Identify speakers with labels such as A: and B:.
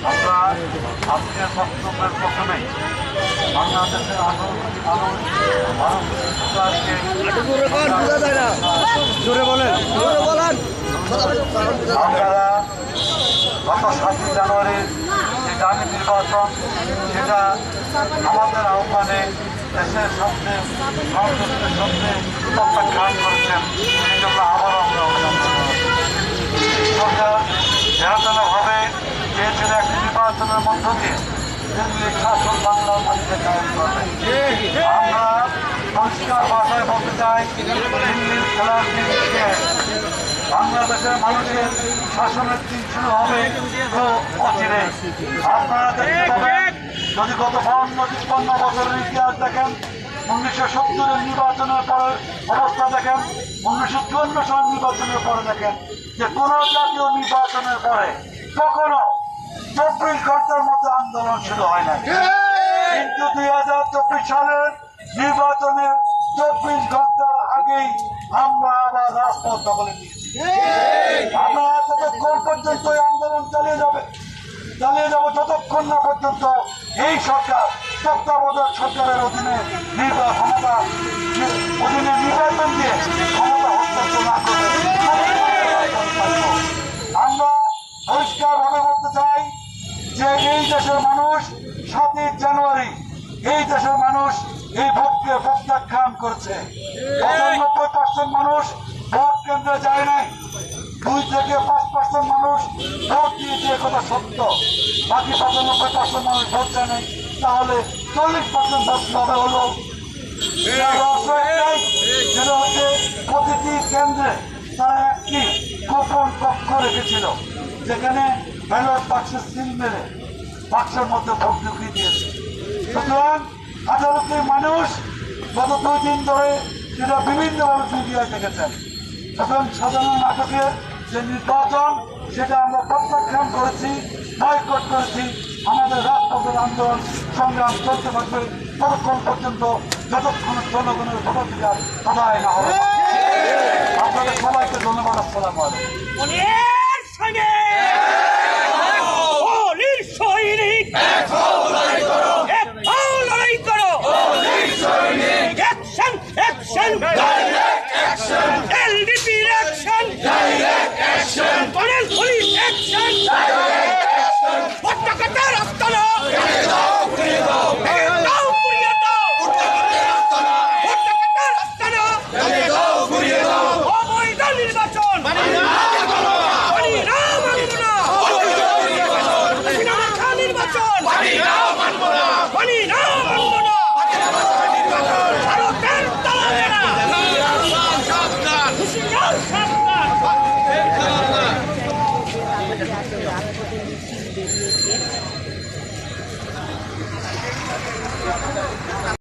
A: আমরা আজকের বক্তব্যের প্রথমেই বাংলাদেশের আপনারা গত 7ই জানুয়ারির যে দামি নির্বাচন সেটা আমাদের আহ্বানে দেশের সামনে সংসদের সামনে প্রত্যাখ্যান করেছেন। এই জন্য আবারও আমরা অভিনন্দন সরকার যেভাবে চেয়েছিল একটি নির্বাচনের মধ্য দিয়ে কেন্দ্রিক শাসন বাংলার মাটিতে কায়েম করবে। আমরা পরিষ্কার ভাষায় বলতে চাই, দিল্লির খেলার দিনকে বাংলাদেশের মানুষের শাসনের দিন শুরু হবে তো অচিরে। আপনারা দেখতে পাবেন, যদি গত 52-53 বছরের ইতিহাস দেখেন, 1970-এর নির্বাচনের পরে অবস্থা দেখেন, 1954 সালের নির্বাচনের পরে দেখেন, যে কোন জাতীয় নির্বাচনের পরে কখনো 24 ঘন্টার মধ্যে আন্দোলন শুরু হয় না। কিন্তু 2024 সালের নির্বাচনের 24 ঘন্টার আগেই আমরা আবার রাজপথ দখলে নিয়েছি। আমরা ততক্ষণ পর্যন্ত এই আন্দোলন চালিয়ে যাব যতক্ষণ না পর্যন্ত এই সরকার তত্ত্বাবধায়ক সরকারের অধীনে নির্বাচন দিয়ে ক্ষমতা হস্তান্তর না করবে। আমরা পরিষ্কারভাবে বলতে চাই যে এই দেশের মানুষ 7ই জানুয়ারি এই দেশের মানুষ এই ভোটকে প্রত্যাখ্যান করেছে। 95% মানুষ ভোট কেন্দ্রে যায় নাই, 2 থেকে 5% মানুষ ভোট দিয়েছে, কথা সত্য। বাকি 95% মানুষ ভোট দেয় নাই। তাহলে 40% ভোট পাবে হলো সেটা হচ্ছে প্রতিটি কেন্দ্রে তারা একটি গোপন কক্ষ রেখেছিল, যেখানে ব্যালট বাক্সের সিল মেরে বাক্সের মধ্যে ভোট ঢুকিয়ে দিয়েছে। সুতরাং আদালতের মানুষ গত 2 দিন ধরে সেটা বিভিন্নভাবে মিডিয়ায় দেখেছেন। সুতরাং সাধারণ নাটকের যে নির্বাচন সেটা আমরা প্রত্যাখ্যান করেছি, বয়কট করেছি। আমাদের রাজপথের আন্দোলন সংগ্রাম চলতে থাকবে ততক্ষণ পর্যন্ত যতক্ষণ জনগণের ভোটাধিকার আদায় না হবে। আপনাদের সবাইকে ধন্যবাদ। আসসালামু আলাইকুম।